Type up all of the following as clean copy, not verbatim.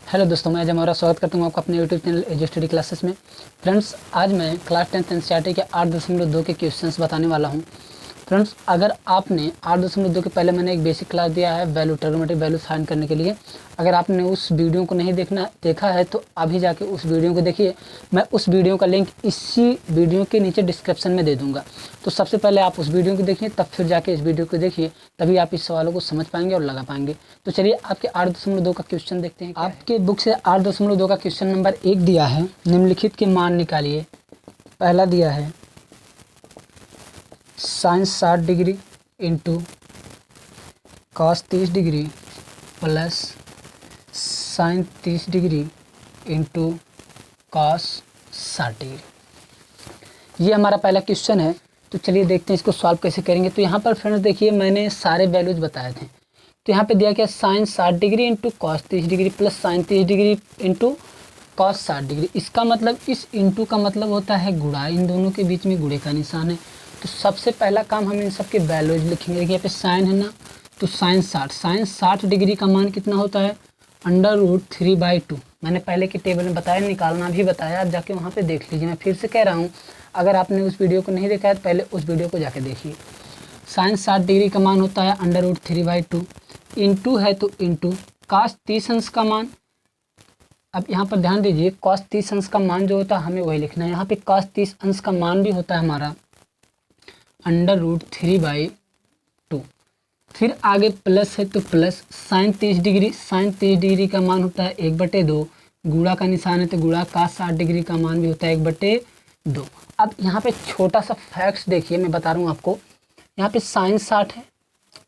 Hello दोस्तों, मैं अजय मौर्य स्वागत करता हूँ आपका अपने YouTube channel edu study classes में। फ्रेंड्स, आज मैं क्लास 10th एनसीईआरटी के 8.2 के क्वेश्चंस बताने वाला हूँ। फ्रेंड्स, अगर आपने 8.2 के पहले मैंने एक बेसिक क्लास दिया है वैल्यू ट्रिग्नोमेट्रिक वैल्यू फाइंड करने के लिए। अगर आपने उस वीडियो को नहीं देखा है तो अभी जाके उस वीडियो को देखिए। मैं उस वीडियो का लिंक इसी वीडियो के नीचे डिस्क्रिप्शन में दे दूँगा। तो सबसे पहले आप उस वीडियो को देखिए, तब फिर जाके इस वीडियो को देखिए, तभी आप इस सवालों को समझ पाएंगे और लगा पाएंगे। तो चलिए आपके 8.2 का क्वेश्चन देखते हैं। आपके बुक से 8.2 का क्वेश्चन नंबर 1 दिया है, निम्नलिखित के मान निकालिए। पहला दिया है sine 60 degree into cos 30 degree plus sine 30 degree into cos 60 degree. ये हमारा पहला क्वेश्चन है। तो चलिए देखते हैं इसको सॉल्व कैसे करेंगे। तो यहाँ पर फ्रेंड्स देखिए, मैंने सारे वैल्यूज बताए थे। तो यहाँ पे दिया क्या, sine 60 degree into cos 30 degree plus sine 30 degree into cos 60 degree. इसका मतलब, इस इंटू का मतलब होता है गुणा। इन दोनों के बीच में गुणे का निशान है। तो सबसे पहला काम हम इन सब के वैल्यूज लिखेंगे। देखिए यहाँ पे साइन है ना, तो साइन 60 डिग्री का मान कितना होता है, √3/2। मैंने पहले के टेबल में बताया, निकालना भी बताया, आप जाके वहाँ पे देख लीजिए। मैं फिर से कह रहा हूँ, अगर आपने उस वीडियो को नहीं देखा है तो पहले उस वीडियो को जाके देखिए। साइन 60 डिग्री का मान होता है √3/2। इंटू है तो इंटू कॉस 30 अंश का मान। अब यहाँ पर ध्यान दीजिए, कॉस 30 अंश का मान जो होता है हमें वही लिखना है। यहाँ पे कॉस 30 अंश का मान भी होता है हमारा √3/2। फिर आगे प्लस है तो प्लस साइन 30 डिग्री का मान होता है 1/2। गुणा का निशान है तो गुणा कॉस 60 डिग्री का मान भी होता है 1/2। अब यहाँ पे छोटा सा फैक्ट्स देखिए, मैं बता रहा हूँ आपको। यहाँ पे साइन 60 है,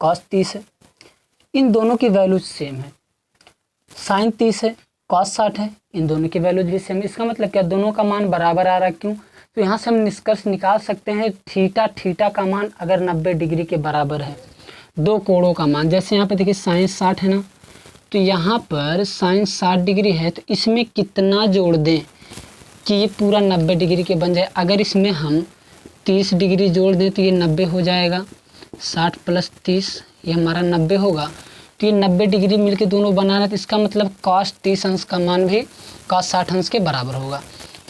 कॉस 30 है, इन दोनों की वैल्यूज सेम है। साइन 30 है, कॉस 60 है, इन दोनों की वैल्यूज भी सेम है। इसका मतलब क्या, दोनों का मान बराबर आ रहा है। क्यों? तो यहाँ से हम निष्कर्ष निकाल सकते हैं, थीटा का मान अगर 90 डिग्री के बराबर है, दो कोणों का मान। जैसे यहाँ पे देखिए साइन 60 है ना, तो यहाँ पर साइन 60 डिग्री है, तो इसमें कितना जोड़ दें कि ये पूरा 90 डिग्री के बन जाए। अगर इसमें हम 30 डिग्री जोड़ दें तो ये 90 हो जाएगा। 60 + 30 ये हमारा 90 होगा। तो ये 90 डिग्री मिलके दोनों बना रहे, तो इसका मतलब कॉस 30 अंश का मान भी कॉस 60 अंश के बराबर होगा।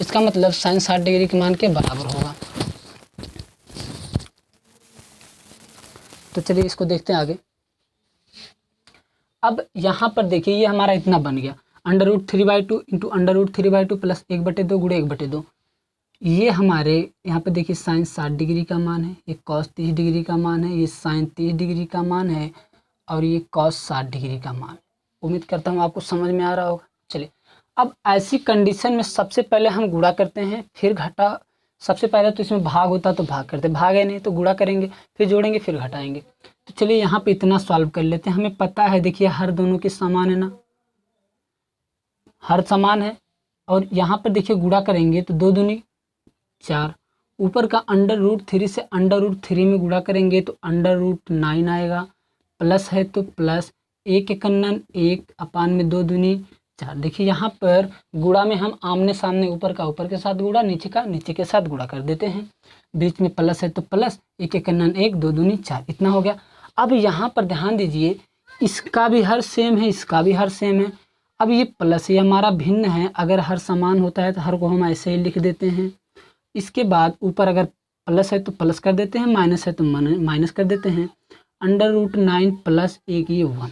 इसका मतलब साइन 60 डिग्री के मान के बराबर होगा। तो चलिए इसको देखते हैं आगे। अब यहाँ पर देखिए, ये हमारा इतना बन गया, √3/2 इंटू √3/2 प्लस 1/2 गुणे 1/2। ये हमारे यहाँ पे देखिए साइन 60 डिग्री का मान है, ये कॉस 30 डिग्री का मान है, ये साइन 30 डिग्री का मान है, और ये कॉस 60 डिग्री का मान। उम्मीद करता हूँ आपको समझ में आ रहा होगा। चलिए, अब ऐसी कंडीशन में सबसे पहले हम गुणा करते हैं, फिर घटा। सबसे पहले तो इसमें भाग होता तो भाग करते, भाग है नहीं तो गुणा करेंगे, फिर जोड़ेंगे, फिर घटाएंगे। तो चलिए यहाँ पे इतना सॉल्व कर लेते हैं। हमें पता है, देखिए हर दोनों के समान है ना, हर समान है। और यहाँ पर देखिए गुणा करेंगे तो 2 दूनी 4, ऊपर का √3 से √3 में गुणा करेंगे तो √9 आएगा। प्लस है तो प्लस 1 एकन्नन 1 अपान में 2 दूनी 4। देखिए यहाँ पर गुणा में हम आमने सामने ऊपर का ऊपर के साथ गुणा, नीचे का नीचे के साथ गुणा कर देते हैं। बीच में प्लस है तो प्लस 1 एकन्नन 1 2 दूनी 4, इतना हो गया। अब यहाँ पर ध्यान दीजिए, इसका भी हर सेम है, इसका भी हर सेम है। अब ये प्लस ये हमारा भिन्न है, अगर हर समान होता है तो हर को हम ऐसे ही लिख देते हैं। इसके बाद ऊपर अगर प्लस है तो प्लस कर देते हैं, माइनस है तो माइनस कर देते हैं। √9 प्लस 1 ये 1,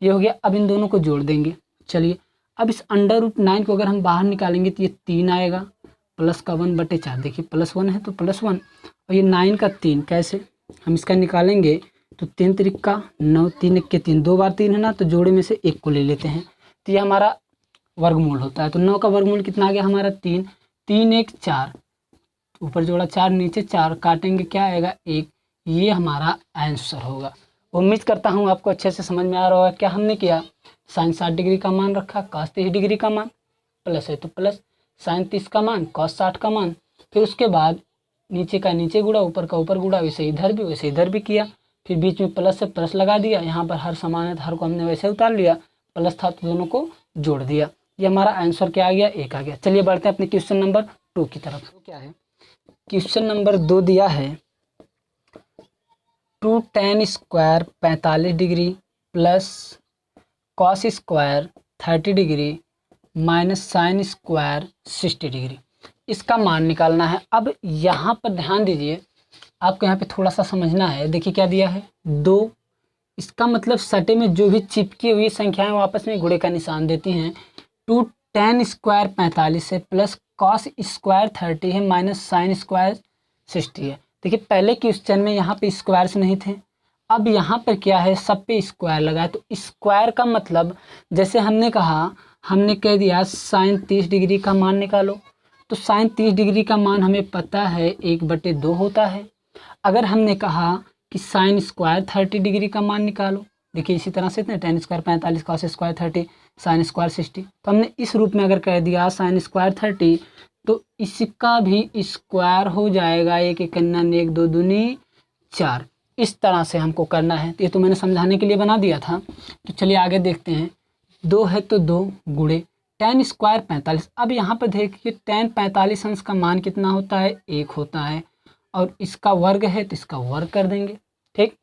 ये हो गया। अब इन दोनों को जोड़ देंगे। चलिए, अब इस √9 को अगर हम बाहर निकालेंगे तो ये 3 आएगा, प्लस का 1/4। देखिए +1 है तो +1, और ये 9 का 3 कैसे हम इसका निकालेंगे, तो 3 त्रिका 9, 3 1 के 3, 2 बार 3 है ना, तो जोड़े में से 1 को ले लेते हैं, तो ये हमारा वर्गमूल होता है। तो 9 का वर्गमूल कितना आ गया हमारा 3, 3 1 4, ऊपर जोड़ा 4 नीचे 4, काटेंगे क्या आएगा 1। ये हमारा आंसर होगा। उम्मीद करता हूँ आपको अच्छे से समझ में आ रहा होगा। क्या हमने किया, साइन 60 डिग्री का मान रखा, कॉस 30 डिग्री का मान, प्लस है तो प्लस साइन 30 का मान, कॉस 60 का मान, फिर उसके बाद नीचे का नीचे गुणा, ऊपर का ऊपर गुणा, वैसे इधर भी किया। फिर बीच में प्लस से प्लस लगा दिया, यहाँ पर हर समान है तो हर को हमने वैसे उतार लिया, प्लस था तो दोनों को जोड़ दिया। ये हमारा आंसर क्या आ गया, 1 आ गया। चलिए बढ़ते हैं अपने क्वेश्चन नंबर 2 की तरफ। तो क्या है, क्वेश्चन नंबर 2 दिया है 2 tan square 45 degree plus cos square 30 degree minus sine square 60 degree, इसका मान निकालना है। अब यहाँ पर ध्यान दीजिए, आपको यहाँ पे थोड़ा सा समझना है। देखिए क्या दिया है 2, इसका मतलब सटे में जो भी चिपकी हुई संख्याएं वो आपस में गुणे का निशान देती हैं। 2 tan स्क्वायर 45 है प्लस कॉस स्क्वायर 30 है माइनस साइन स्क्वायर 60 है। देखिए पहले क्वेश्चन में यहाँ पे स्क्वायर्स नहीं थे, अब यहाँ पर क्या है, सब पे स्क्वायर लगा है। तो स्क्वायर का मतलब जैसे हमने कहा, हमने कह दिया साइन 30 डिग्री का मान निकालो, तो साइन 30 डिग्री का मान हमें पता है 1/2 होता है। अगर हमने कहा कि साइन स्क्वायर 30 डिग्री का मान निकालो, देखिए इसी तरह से tan square 45 cos square 30 sine square 60, तो हमने इस रूप में अगर कह दिया साइन स्क्वायर 30 तो इसका भी स्क्वायर हो जाएगा। 1 1 1 2 दूनी 4, इस तरह से हमको करना है। ये तो मैंने समझाने के लिए बना दिया था। तो चलिए आगे देखते हैं। 2 है तो 2 गुणे tan स्क्वायर 45। अब यहाँ पर देखिए tan 45 अंश का मान कितना होता है, 1 होता है, और इसका वर्ग है तो इसका वर्ग कर देंगे, ठीक।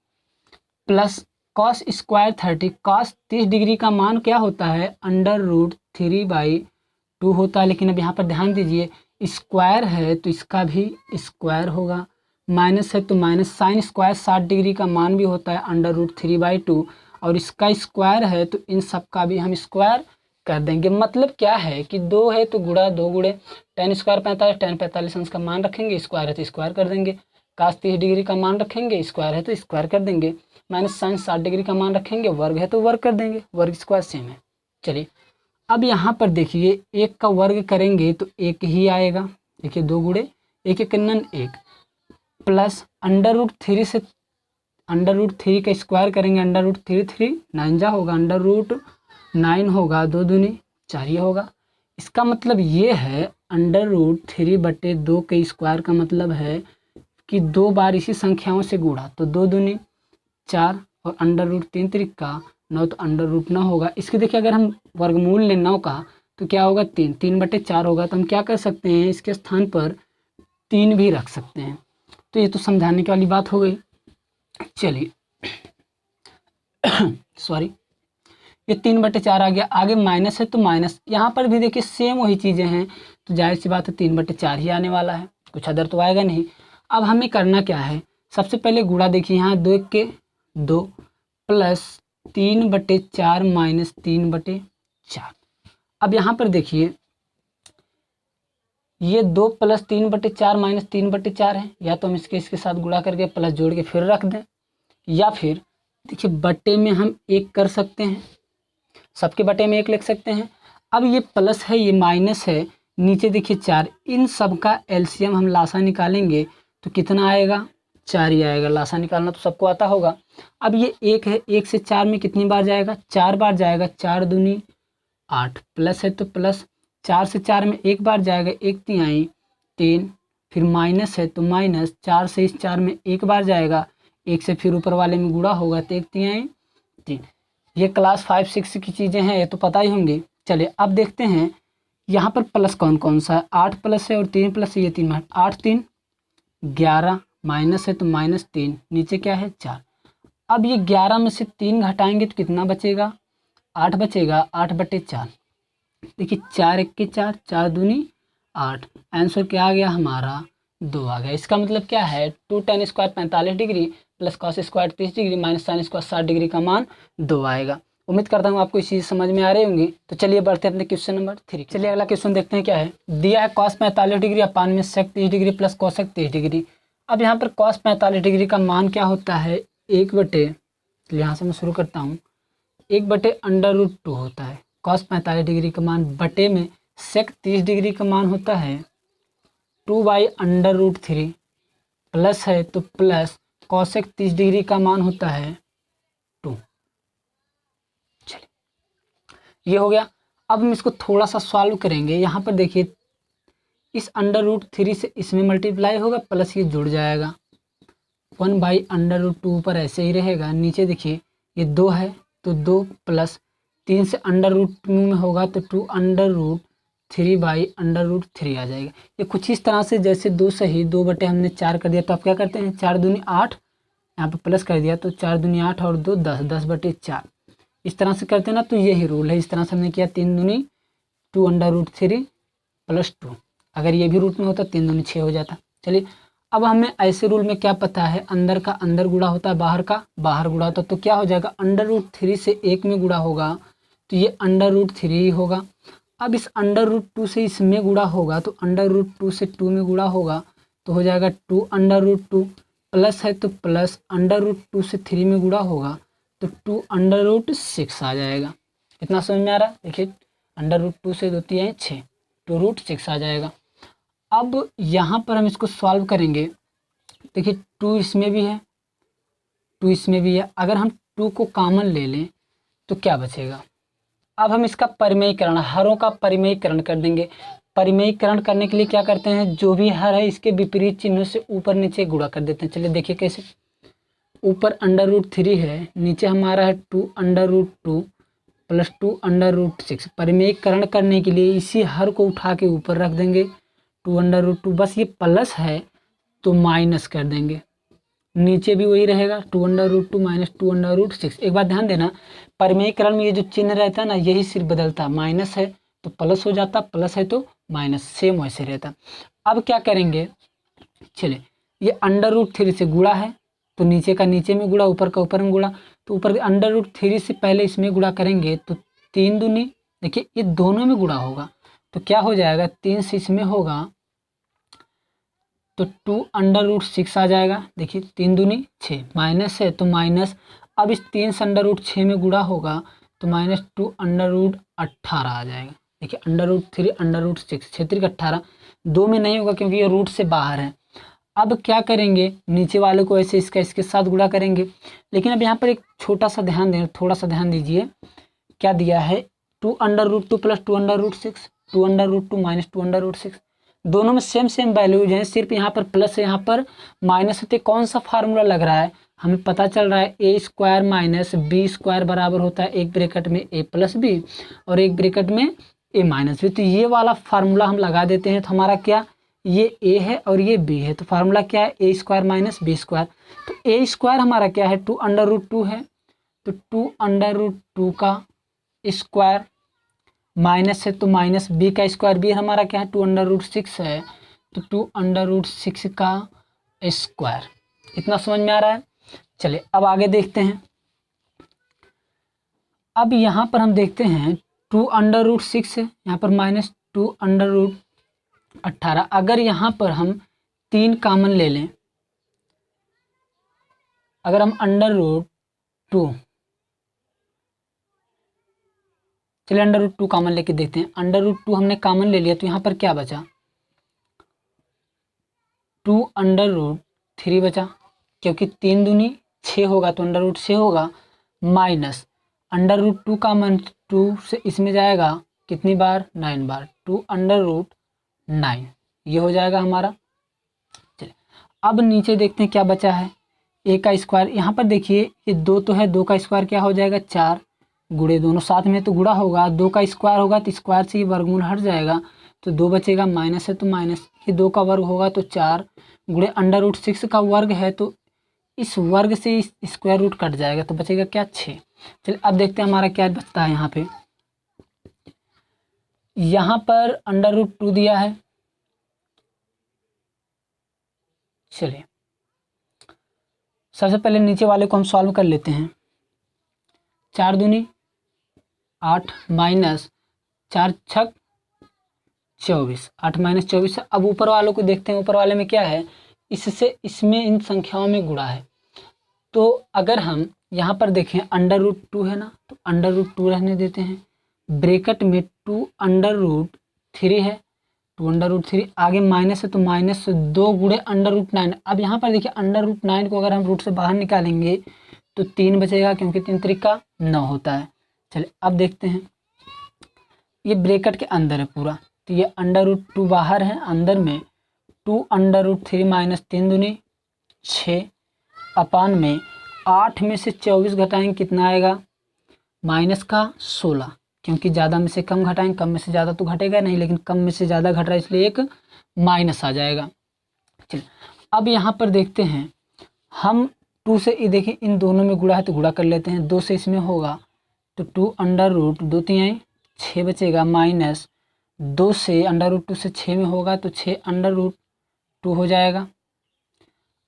Plus cos square 30, cos 30 degree का मान क्या होता है, √3/2 होता है। लेकिन अब यहाँ पर ध्यान दीजिए स्क्वायर है तो इसका भी स्क्वायर होगा, माइनस है तो माइनस। साइन स्क्वायर 60 डिग्री का मान भी होता है √3/2, और इसका स्क्वायर है तो इन सब का भी हम स्क्वायर कर देंगे। मतलब क्या है कि 2 है तो गुणा 2 गुणे tan स्क्वायर 45, tan 45 अंश का मान रखेंगे, स्क्वायर है तो स्क्वायर कर देंगे। cos 30 डिग्री का मान रखेंगे, स्क्वायर है तो स्क्वायर कर देंगे। माइनस साइन 60 डिग्री का मान रखेंगे, वर्ग है तो वर्ग कर देंगे, वर्ग स्क्वायर सेम है। चलिए अब यहाँ पर देखिए 1 का वर्ग करेंगे तो 1 ही आएगा। देखिए 2 गुणे 1 1 1 प्लस √3 से √3 का स्क्वायर करेंगे, √3 9 जा होगा, √9 होगा, 2 दूनी 4 ये होगा। इसका मतलब ये है √3/2 के स्क्वायर का मतलब है कि 2 बार इसी संख्याओं से गुणा, तो 2 दूनी 4 और √3 3 9, तो √9 होगा। इसके देखिए अगर हम वर्गमूल लें 9 का तो क्या होगा, 3/4 होगा। तो हम क्या कर सकते हैं, इसके स्थान पर 3 भी रख सकते हैं। तो ये तो समझाने की वाली बात हो गई। चलिए सॉरी, ये 3/4 आ गया। आगे माइनस है तो माइनस, यहाँ पर भी देखिए सेम वही चीज़ें हैं, तो जाहिर सी बात है 3/4 ही आने वाला है, कुछ अदर तो आएगा नहीं। अब हमें करना क्या है, सबसे पहले गुणा देखिए यहाँ 2 1 के 2 प्लस 3/4 माइनस 3/4। अब यहाँ पर देखिए ये 2 प्लस 3/4 माइनस 3/4 है, या तो हम इसके साथ गुणा करके प्लस जोड़ के फिर रख दें, या फिर देखिए बटे में हम 1 कर सकते हैं, सबके बटे में 1 लिख सकते हैं। अब ये प्लस है ये माइनस है, नीचे देखिए 4, इन सब का एलसीएम हम लासा निकालेंगे तो कितना आएगा, 4 ही आएगा। लासा निकालना तो सबको आता होगा। अब ये 1 है, 1 से 4 में कितनी बार जाएगा, 4 बार जाएगा, 4 दूनी 8, प्लस है तो प्लस, 4 से 4 में 1 बार जाएगा, 1 तिहाई 3, फिर माइनस है तो माइनस, 4 से इस 4 में 1 बार जाएगा, 1 से फिर ऊपर वाले में गुणा होगा तो 1 तिहाई 3। ये क्लास 5 6 की चीज़ें हैं, ये तो पता ही होंगी। चलिए अब देखते हैं यहाँ पर प्लस कौन कौन सा है, 8 प्लस है और 3 प्लस है, ये 3 है, 8 3 11, माइनस है तो -3, नीचे क्या है 4। अब ये 11 में से 3 घटाएंगे तो कितना बचेगा, 8 बचेगा, 8/4। देखिए 4 1 के 4, 4 दूनी 8, आंसर क्या आ गया हमारा, 2 आ गया। इसका मतलब क्या है, 2 tan square 45 degree plus cos square 30 degree minus sine square 60 degree का मान 2 आएगा। उम्मीद करता हूँ आपको इस चीज़ समझ में आ रही होंगी। तो चलिए बढ़ते हैं अपने क्वेश्चन नंबर 3। चलिए अगला क्वेश्चन देखते हैं क्या है। दिया है कॉस 45 डिग्री अपान में सेक 30 डिग्री प्लस कोसेक 30 डिग्री। अब यहाँ पर कॉस 45 डिग्री का मान क्या होता है, 1/, यहाँ से मैं शुरू करता हूँ, 1/√2 होता है। कॉस 45 डिग्री का मान बटे में सेक 30 डिग्री का मान होता है 2/√3, प्लस है तो प्लस कोसेक 30 डिग्री का मान होता है 2। चलिए ये हो गया। अब हम इसको थोड़ा सा सॉल्व करेंगे। यहाँ पर देखिए इस √3 से इसमें मल्टीप्लाई होगा, प्लस ये जुड़ जाएगा, 1/√2 पर ऐसे ही रहेगा। नीचे देखिए ये 2 है तो 2 प्लस 3 से √2 में होगा तो 2√3/√3 आ जाएगा। ये कुछ इस तरह से, जैसे 2 सही 2 हमने 4 कर दिया, तो आप क्या करते हैं 4 दूनी 8, यहाँ पर प्लस कर दिया तो 4 दूनी 8 और 2 10, 10/4 इस तरह से करते हैं ना। तो यही रूल है, इस तरह से हमने किया, 3 दूनी 2√3 प्लस 2, अगर ये भी रूट में होता 3 दूनी 6 हो जाता। चलिए अब हमें ऐसे रूल में क्या पता है, अंदर का अंदर गुणा होता है, बाहर का बाहर गुणा होता है, तो क्या हो जाएगा, √3 से 1 में गुणा होगा तो ये √3 होगा। अब इस √2 से इसमें गुणा होगा तो √2 से 2 में गुणा होगा तो हो जाएगा 2√2, प्लस है तो प्लस √2 से 3 में गुणा होगा तो 2√6 आ जाएगा। इतना समझ में आ रहा है? देखिए √2 से 2 3 6, 2√6 आ जाएगा। अब यहाँ पर हम इसको सॉल्व करेंगे। देखिए 2 इसमें भी है, 2 इसमें भी है, अगर हम 2 को कॉमन ले लें तो क्या बचेगा। अब हम इसका परिमेयीकरण, हरों का परिमेयीकरण कर देंगे। परिमेयीकरण करने के लिए क्या करते हैं, जो भी हर है इसके विपरीत चिन्हों से ऊपर नीचे गुणा कर देते हैं। चलिए देखिए कैसे, ऊपर √3 है, नीचे हमारा है 2√2 प्लस 2√6। परिमेयीकरण करने के लिए इसी हर को उठा के ऊपर रख देंगे 2√2, बस ये प्लस है तो माइनस कर देंगे, नीचे भी वही रहेगा 2√2 माइनस 2√6। एक बात ध्यान देना, परिमेयीकरण में ये जो चिन्ह रहता है ना यही सिर्फ बदलता है, माइनस है तो प्लस हो जाता, प्लस है तो माइनस, सेम वैसे रहता। अब क्या करेंगे, चलिए ये √3 से गुणा है तो नीचे का नीचे में गुणा, ऊपर का ऊपर में गुणा, तो ऊपर √3 से पहले इसमें गुणा करेंगे तो 3 दूनी, देखिए ये दोनों में गुणा होगा तो क्या हो जाएगा, 3 से इसमें होगा तो 2√6 आ जाएगा। देखिए 3 दूनी 6, माइनस है तो माइनस, अब इस 3 से √6 में गुणा होगा तो माइनस 2√18 आ जाएगा। देखिए √3 √6 क्षेत्रिक 18, 2 में नहीं होगा क्योंकि ये रूट से बाहर है। अब क्या करेंगे, नीचे वाले को ऐसे इसका इसके साथ गुणा करेंगे, लेकिन अब यहाँ पर एक छोटा सा ध्यान दें, थोड़ा सा ध्यान दीजिए, क्या दिया है 2√2 प्लस 2√6, 2√2 माइनस 2√6, दोनों में सेम सेम वैल्यूज हैं, सिर्फ यहाँ पर प्लस है यहाँ पर माइनस है। तो कौन सा फार्मूला लग रहा है, हमें पता चल रहा है a² माइनस b² बराबर होता है एक ब्रैकेट में a प्लस बी और एक ब्रैकेट में a माइनस बी। तो ये वाला फार्मूला हम लगा देते हैं तो हमारा क्या, ये a है और ये b है, तो फार्मूला क्या है a² माइनस b²। तो a² हमारा क्या है 2√2 है, तो 2√2 का स्क्वायर, माइनस है तो माइनस b का स्क्वायर, b हमारा क्या है 2√6 है तो 2√6 का स्क्वायर। इतना समझ में आ रहा है। चलिए अब आगे देखते हैं। अब यहाँ पर हम देखते हैं 2√6 है, यहाँ पर माइनस 2√18। अगर यहाँ पर हम 3 कॉमन ले लें, अगर हम √2, चलिए √2 कॉमन लेके देखते हैं। √2 हमने कॉमन ले लिया तो यहाँ पर क्या बचा, 2√3 बचा, क्योंकि 3 दूनी 6 होगा तो √6 होगा, माइनस √2 कॉमन 2 से इसमें जाएगा कितनी बार, 9 बार, 2√9 ये हो जाएगा हमारा। चलिए अब नीचे देखते हैं क्या बचा है, a का स्क्वायर, यहाँ पर देखिए ये 2 तो है, 2 का स्क्वायर क्या हो जाएगा 4, गुणे दोनों साथ में तो गुणा होगा, 2 का स्क्वायर होगा तो स्क्वायर से ये वर्गमूल हट जाएगा तो 2 बचेगा, माइनस है तो माइनस, ये 2 का वर्ग होगा तो 4, गुणे √6 का वर्ग है तो इस वर्ग से इस स्क्वायर रूट कट जाएगा तो बचेगा क्या 6। चलिए अब देखते हैं हमारा क्या बचता है। यहाँ पर √2 दिया है, चलिए सबसे पहले नीचे वाले को हम सॉल्व कर लेते हैं। 4 दूनी 8 माइनस 4 छक 24, 8 माइनस 24। अब ऊपर वालों को देखते हैं, ऊपर वाले में क्या है, इससे इसमें इन संख्याओं में गुणा है। तो अगर हम यहाँ पर देखें √2 है ना, तो √2 रहने देते हैं, ब्रैकेट में 2√3 है, 2√3, आगे माइनस है तो माइनस 2 गुणे √9। अब यहाँ पर देखिए √9 को अगर हम रूट से बाहर निकालेंगे तो 3 बचेगा, क्योंकि 3 त्रिका 9 होता है। चलिए अब देखते हैं, ये ब्रैकेट के अंदर है पूरा, तो ये √2 बाहर है, अंदर में 2√3 माइनस 3 दूनी 6 अपान में 8 में से 24 घटाएंगे कितना आएगा, माइनस का 16, क्योंकि ज़्यादा में से कम घटाएंगे, कम में से ज़्यादा तो घटेगा नहीं, लेकिन कम में से ज़्यादा घट रहा है इसलिए एक माइनस आ जाएगा। चलिए अब यहाँ पर देखते हैं, हम 2 से देखिए इन दोनों में गुणा है तो गुणा कर लेते हैं, 2 से इसमें होगा तो 2√2 3 6 बचेगा, माइनस 2 से √2 से 6 में होगा तो 6 √2 हो जाएगा,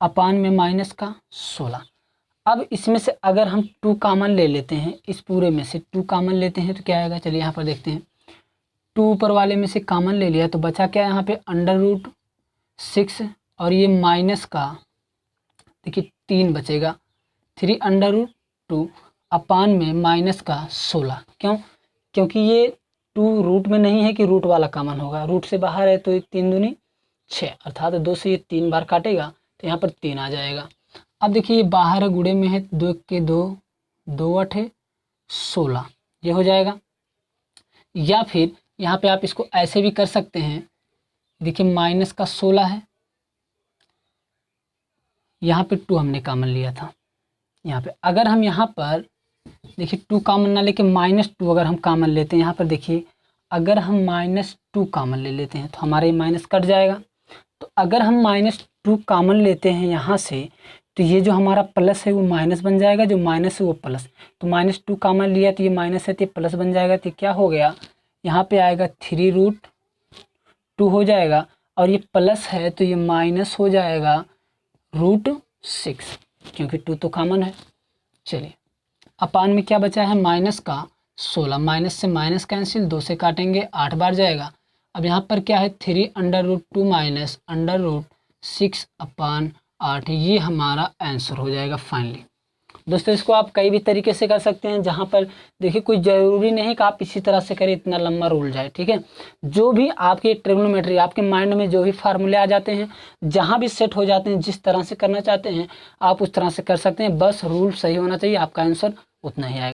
अपान में माइनस का 16। अब इसमें से अगर हम 2 कॉमन ले लेते हैं, इस पूरे में से 2 कॉमन लेते हैं तो क्या आएगा, चलिए यहाँ पर देखते हैं। 2 ऊपर वाले में से कॉमन ले लिया तो बचा क्या यहाँ पे √6 और ये माइनस का देखिए 3 बचेगा, 3 √2 अपान में माइनस का 16। क्यों? क्योंकि ये 2 रूट में नहीं है कि रूट वाला कॉमन होगा, रूट से बाहर है तो 3 दूनी 6 अर्थात 2 से ये 3 बार काटेगा तो यहाँ पर 3 आ जाएगा। अब देखिए ये बाहर है, गुणे में है, 2 के 2, 2 8 16 ये हो जाएगा। या फिर यहाँ पे आप इसको ऐसे भी कर सकते हैं, देखिए माइनस का 16 है, यहाँ पे 2 हमने कॉमन लिया था। यहाँ पे अगर हम यहाँ पर देखिए 2 कॉमन ना लेके -2 अगर हम कॉमन लेते हैं, यहाँ पर देखिए अगर हम -2 कॉमन ले लेते हैं तो हमारा ये माइनस कट जाएगा। तो अगर हम -2 कॉमन लेते हैं यहाँ से तो ये जो हमारा प्लस है वो माइनस बन जाएगा, जो माइनस है वो प्लस। तो -2 कॉमन लिया तो ये माइनस है तो ये प्लस बन जाएगा। तो क्या हो गया, यहाँ पे आएगा 3√2 हो जाएगा और ये प्लस है तो ये माइनस हो जाएगा √6 क्योंकि 2 तो कॉमन है। चलिए अपान में क्या बचा है, माइनस का 16, माइनस से माइनस कैंसिल, 2 से काटेंगे 8 बार जाएगा। अब यहाँ पर क्या है 3 √2 माइनस √6 अपान 8, ये हमारा आंसर हो जाएगा फाइनली। दोस्तों इसको आप कई भी तरीके से कर सकते हैं, जहाँ पर देखिए कोई ज़रूरी नहीं कि आप इसी तरह से करें, इतना लंबा रूल जाए, ठीक है। जो भी आपके ट्रिग्नोमेट्री आपके माइंड में जो भी फार्मूले आ जाते हैं, जहाँ भी सेट हो जाते हैं, जिस तरह से करना चाहते हैं आप उस तरह से कर सकते हैं, बस रूल सही होना चाहिए, आपका आंसर उतना ही आएगा।